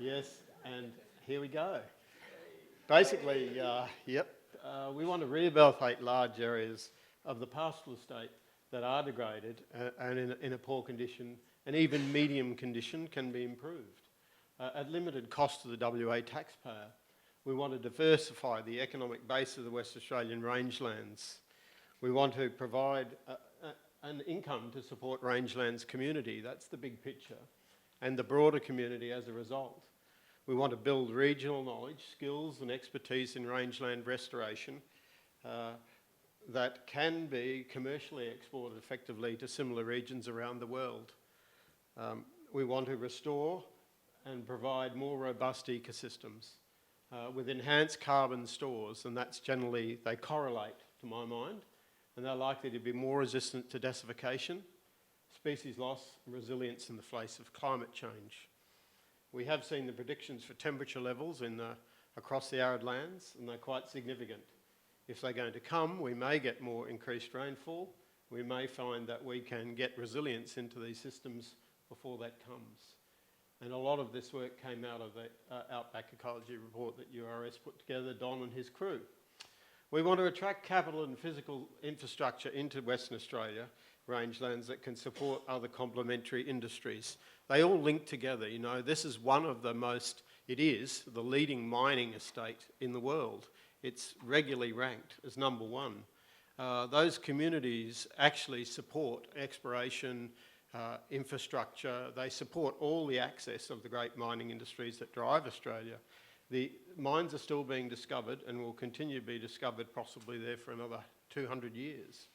Yes, and here we go. Basically, we want to rehabilitate large areas of the pastoral estate that are degraded and in a poor condition, and even medium condition can be improved. At limited cost to the WA taxpayer, we want to diversify the economic base of the West Australian rangelands. We want to provide an income to support rangelands community, that's the big picture, and the broader community as a result. We want to build regional knowledge, skills and expertise in rangeland restoration that can be commercially exported effectively to similar regions around the world. We want to restore and provide more robust ecosystems with enhanced carbon stores, and that's generally, they correlate to my mind, and they're likely to be more resistant to desertification, species loss and resilience in the face of climate change. We have seen the predictions for temperature levels across the arid lands, and they're quite significant. If they're going to come, we may get more increased rainfall. We may find that we can get resilience into these systems before that comes. And a lot of this work came out of the Outback Ecology report that URS put together, Don and his crew. We want to attract capital and physical infrastructure into Western Australia rangelands that can support other complementary industries. They all link together, you know. This is one of the most, it is the leading mining estate in the world. It's regularly ranked as number one. Those communities actually support exploration, infrastructure. They support all the access of the great mining industries that drive Australia. The mines are still being discovered and will continue to be discovered possibly there for another 200 years.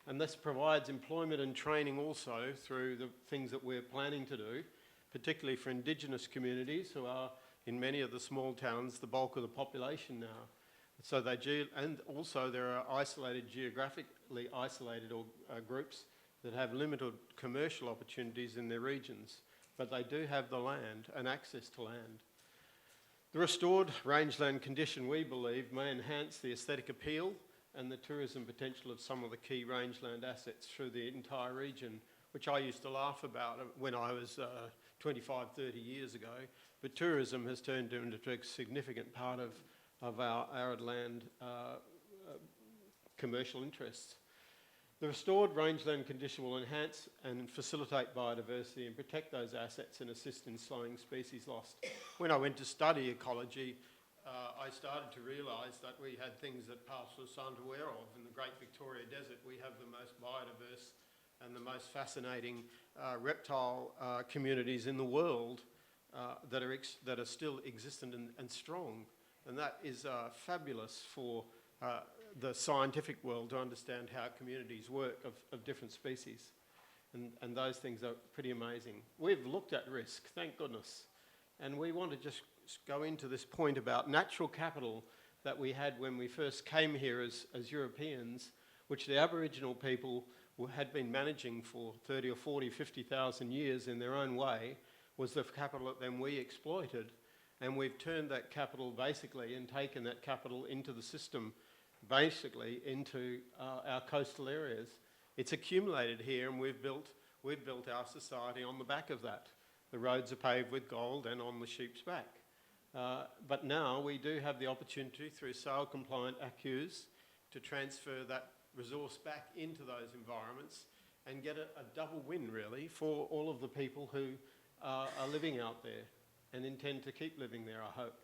And this provides employment and training also through the things that we're planning to do, particularly for Indigenous communities who are in many of the small towns the bulk of the population now. So and also there are geographically isolated groups that have limited commercial opportunities in their regions, but they do have the land and access to land. The restored rangeland condition, we believe, may enhance the aesthetic appeal and the tourism potential of some of the key rangeland assets through the entire region, which I used to laugh about when I was 25, 30 years ago. But tourism has turned into a significant part of our arid land commercial interests. The restored rangeland condition will enhance and facilitate biodiversity and protect those assets and assist in slowing species loss. When I went to study ecology, I started to realise that we had things that pastoralists aren't aware of. In the Great Victoria Desert, we have the most biodiverse and the most fascinating reptile communities in the world that are still existent and strong. And that is fabulous for the scientific world to understand how communities work of different species. And those things are pretty amazing. We've looked at risk, thank goodness. And we want to just go into this point about natural capital that we had when we first came here as Europeans, which the Aboriginal people had been managing for 30 or 40, 50,000 years in their own way, was the capital that then we exploited. And we've turned that capital basically and taken that capital into the system, basically into our coastal areas. It's accumulated here, and we've built our society on the back of that. The roads are paved with gold and on the sheep's back. But now we do have the opportunity through sale compliant accus to transfer that resource back into those environments and get a double win really for all of the people who are living out there and intend to keep living there, I hope.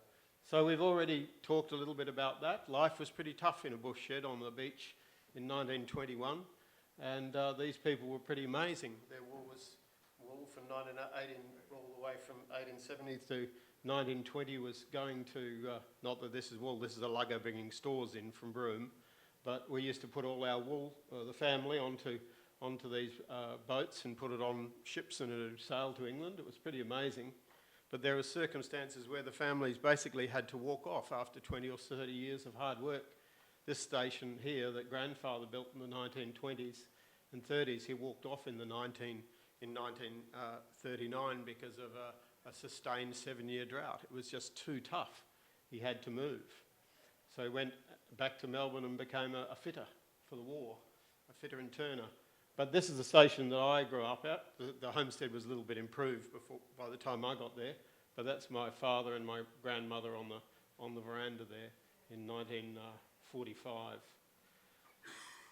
So we've already talked a little bit about that. Life was pretty tough in a bush shed on the beach in 1921, and these people were pretty amazing. Their wool was wool from all the way from 1870 to 1920 was going to, not that this is wool, this is a lugger bringing stores in from Broome, but we used to put all our wool, the family, onto these boats and put it on ships, and it would sail to England. It was pretty amazing. But there were circumstances where the families basically had to walk off after 20 or 30 years of hard work. This station here that grandfather built in the 1920s and 30s, he walked off in 1939 because of a sustained 7-year drought. It was just too tough. He had to move. So he went back to Melbourne and became a fitter for the war, a fitter and turner. But this is the station that I grew up at. The homestead was a little bit improved by the time I got there. But that's my father and my grandmother on the veranda there in 1945.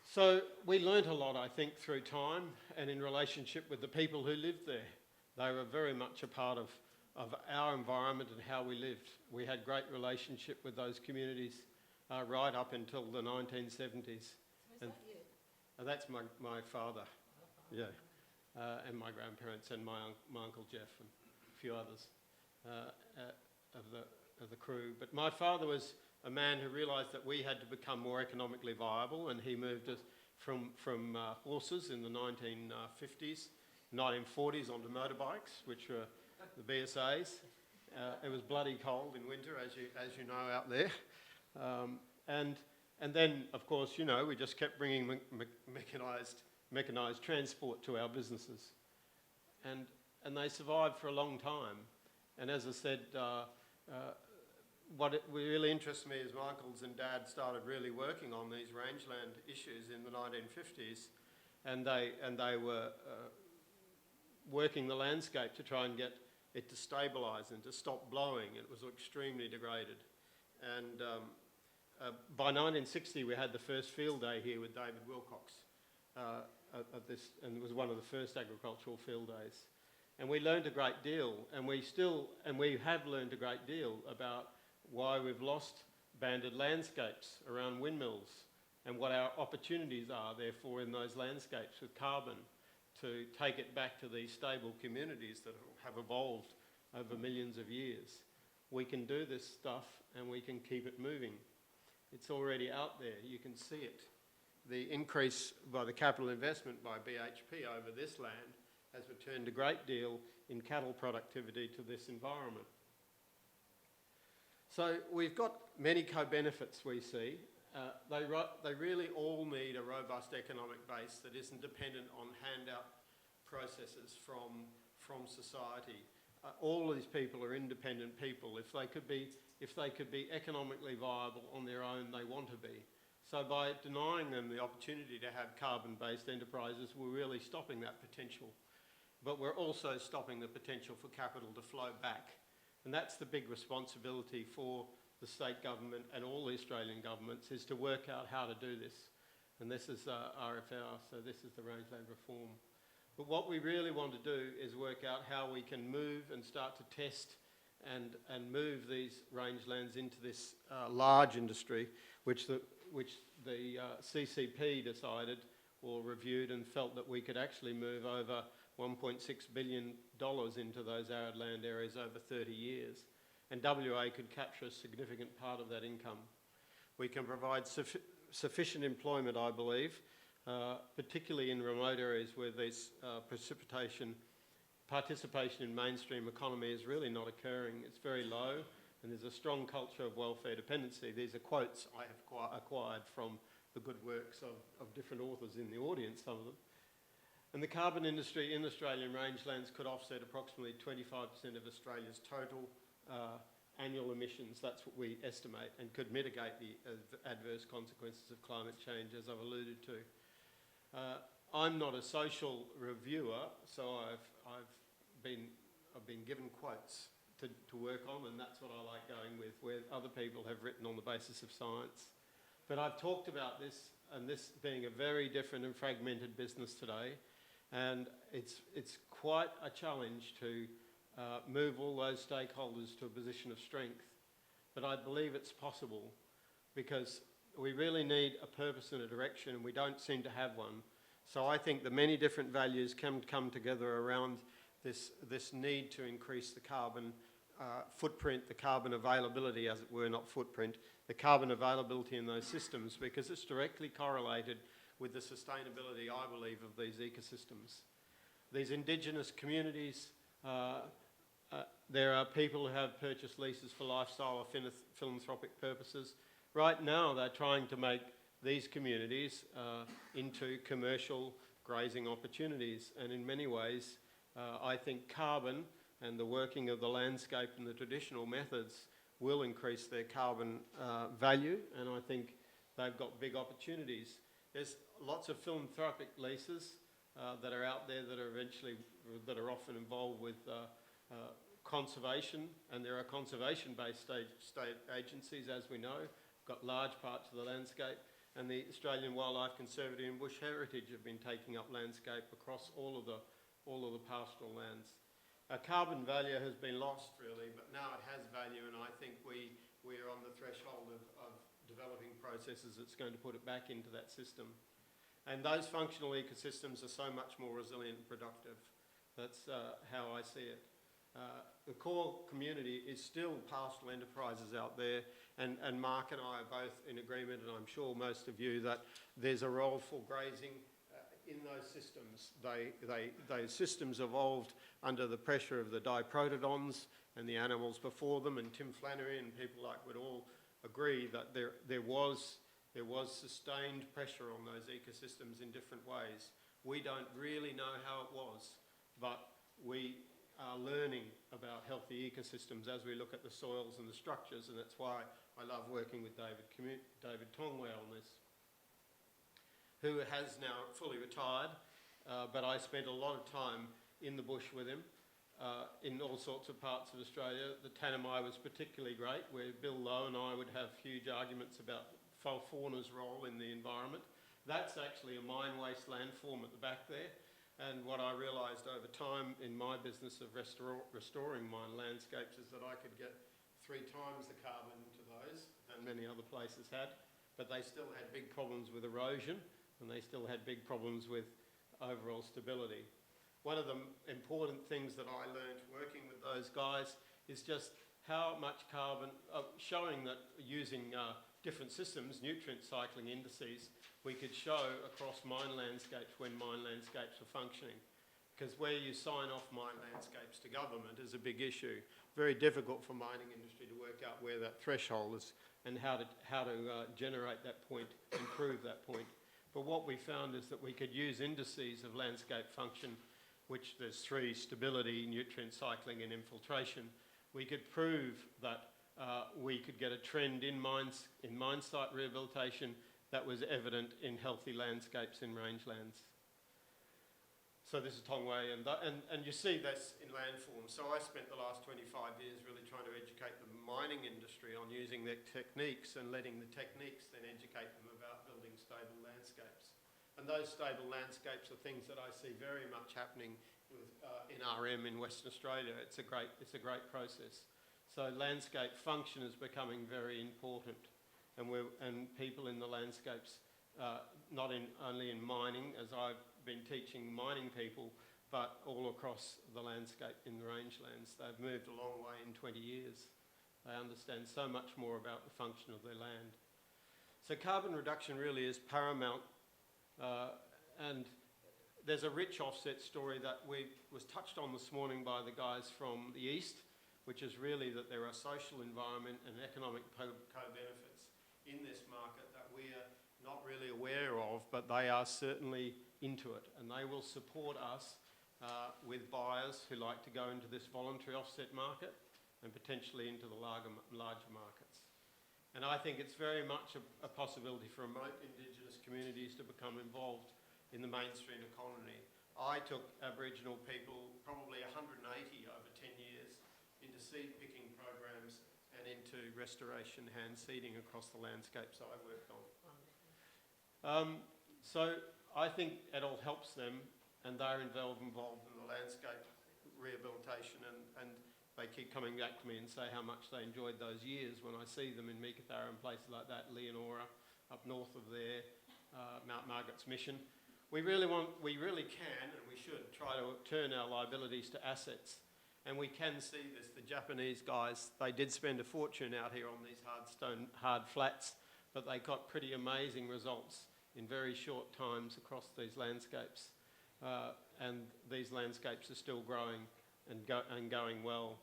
So we learnt a lot, I think, through time and in relationship with the people who lived there. They were very much a part of our environment and how we lived. We had great relationship with those communities right up until the 1970s. So is that you? That's my father, yeah, and my grandparents and my Uncle Jeff and a few others of the crew. But my father was a man who realised that we had to become more economically viable, and he moved us from horses in the 1950s, 1940s onto motorbikes, which were the BSAs. It was bloody cold in winter, as you know, out there. And then, of course, you know, we just kept bringing mechanised transport to our businesses. And they survived for a long time. And as I said, what really interests me is my uncles and dad started really working on these rangeland issues in the 1950s, and they were working the landscape to try and get it to stabilise and to stop blowing. It was extremely degraded. And by 1960 we had the first field day here with David Wilcox at this, and it was one of the first agricultural field days. And we learned a great deal, and we have learned a great deal about why we've lost banded landscapes around windmills and what our opportunities are, therefore, in those landscapes with carbon to take it back to these stable communities that have evolved over millions of years. We can do this stuff and we can keep it moving. It's already out there, you can see it. The increase by the capital investment by BHP over this land has returned a great deal in cattle productivity to this environment. So we've got many co-benefits we see. They really all need a robust economic base that isn't dependent on handout processes from society. All of these people are independent people. If they could be economically viable on their own, they want to be. So by denying them the opportunity to have carbon-based enterprises, we're really stopping that potential. But we're also stopping the potential for capital to flow back. And that's the big responsibility for the state government and all the Australian governments, is to work out how to do this. And this is RFR, so this is the rangeland reform. But what we really want to do is work out how we can move and start to test and move these rangelands into this large industry, which the CCP decided or reviewed and felt that we could actually move over $1.6 billion into those arid land areas over 30 years. And WA could capture a significant part of that income. We can provide sufficient employment, I believe, particularly in remote areas where there's participation in mainstream economy is really not occurring. It's very low, and there's a strong culture of welfare dependency. These are quotes I have acquired from the good works of different authors in the audience, some of them. And the carbon industry in Australian rangelands could offset approximately 25% of Australia's total annual emissions, that's what we estimate, and could mitigate the adverse consequences of climate change, as I've alluded to. I'm not a social reviewer, so I've been given quotes to work on, and that's what I like going with, where other people have written on the basis of science. But I've talked about this, and this being a very different and fragmented business today, and it's quite a challenge to move all those stakeholders to a position of strength. But I believe it's possible, because we really need a purpose and a direction, and we don't seem to have one. So I think the many different values can come together around this need to increase the carbon footprint, the carbon availability, as it were, not footprint, the carbon availability in those systems, because it's directly correlated with the sustainability, I believe, of these ecosystems. These Indigenous communities, there are people who have purchased leases for lifestyle or philanthropic purposes. Right now, they're trying to make these communities into commercial grazing opportunities, and in many ways, I think carbon and the working of the landscape and the traditional methods will increase their carbon value, and I think they've got big opportunities. There's lots of philanthropic leases that are out there that are often involved with conservation, and there are conservation-based state agencies, as we know, got large parts of the landscape, and the Australian Wildlife Conservancy and Bush Heritage have been taking up landscape across all of the pastoral lands. Carbon value has been lost really, but now it has value, and I think we are on the threshold of developing processes that's going to put it back into that system. And those functional ecosystems are so much more resilient and productive. That's how I see it. The core community is still pastoral enterprises out there, and Mark and I are both in agreement, and I'm sure most of you, that there's a role for grazing in those systems. Those systems evolved under the pressure of the diprotodons and the animals before them, and Tim Flannery and people like would all agree that there was sustained pressure on those ecosystems in different ways. We don't really know how it was, but we are learning about healthy ecosystems as we look at the soils and the structures, and that's why I love working with David Tongwe on this, who has now fully retired, but I spent a lot of time in the bush with him in all sorts of parts of Australia. The Tanami was particularly great, where Bill Lowe and I would have huge arguments about fauna's role in the environment. That's actually a mine waste landform at the back there. And what I realised over time in my business of restoring mine landscapes is that I could get 3 times the carbon into those than many other places had, but they still had big problems with erosion, and they still had big problems with overall stability. One of the important things that I learned working with those guys is just how much carbon, showing that using different systems, nutrient cycling indices, we could show across mine landscapes when mine landscapes are functioning. Because where you sign off mine landscapes to government is a big issue. Very difficult for mining industry to work out where that threshold is and how to generate that point, improve that point. But what we found is that we could use indices of landscape function, which there's 3: stability, nutrient cycling and infiltration. We could prove that we could get a trend in mine site rehabilitation that was evident in healthy landscapes in rangelands. So this is Tongwei, and you see this in landforms. So I spent the last 25 years really trying to educate the mining industry on using their techniques and letting the techniques then educate them about building stable landscapes. And those stable landscapes are things that I see very much happening with, in RM in Western Australia. It's a great process. So landscape function is becoming very important, and people in the landscapes, not only in mining, as I've been teaching mining people, but all across the landscape in the rangelands. They've moved a long way in 20 years. They understand so much more about the function of their land. So carbon reduction really is paramount, and there's a rich offset story that was touched on this morning by the guys from the east, which is really that there are social, environment and economic co-benefits in this market that we are not really aware of, but they are certainly into it, and they will support us with buyers who like to go into this voluntary offset market and potentially into the larger markets. And I think it's very much a possibility for remote Indigenous communities to become involved in the mainstream economy. I took Aboriginal people, probably 180 over 10 years, into seed picking programs and into restoration hand seeding across the landscapes I worked on. So I think it all helps them, and they're involved in the landscape rehabilitation, and they keep coming back to me and say how much they enjoyed those years when I see them in Meekatharra and places like that, Leonora, up north of there, Mount Margaret's Mission. We really can, and we should, try to turn our liabilities to assets. And we can see this. The Japanese guys, they did spend a fortune out here on these hard flats, but they got pretty amazing results in very short times across these landscapes. And these landscapes are still growing and going well.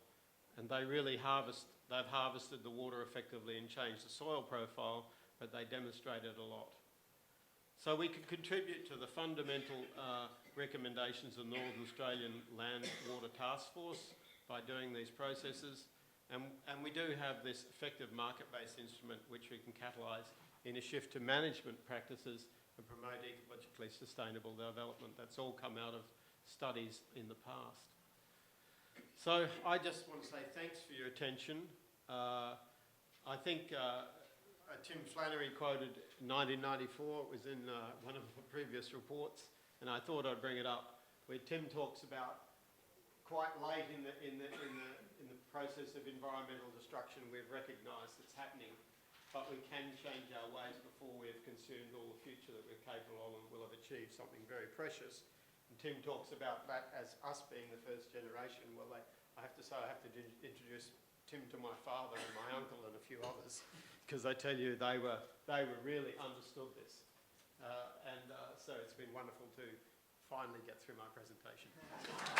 And they really they've harvested the water effectively and changed the soil profile, but they demonstrated a lot. So we can contribute to the fundamental recommendations of the Northern Australian Land Water Task Force by doing these processes. And we do have this effective market-based instrument which we can catalyse in a shift to management practices and promote ecologically sustainable development. That's all come out of studies in the past. So I just want to say thanks for your attention. I think Tim Flannery quoted 1994, it was in one of the previous reports, and I thought I'd bring it up, where Tim talks about quite late in the process of environmental destruction, we've recognised it's happening, but we can change our ways before we've consumed all the future that we're capable of and will have achieved something very precious. And Tim talks about that as us being the first generation. Well, I have to say I have to introduce Tim to my father and my uncle and a few others, because I tell you they really understood this. So it's been wonderful to finally get through my presentation.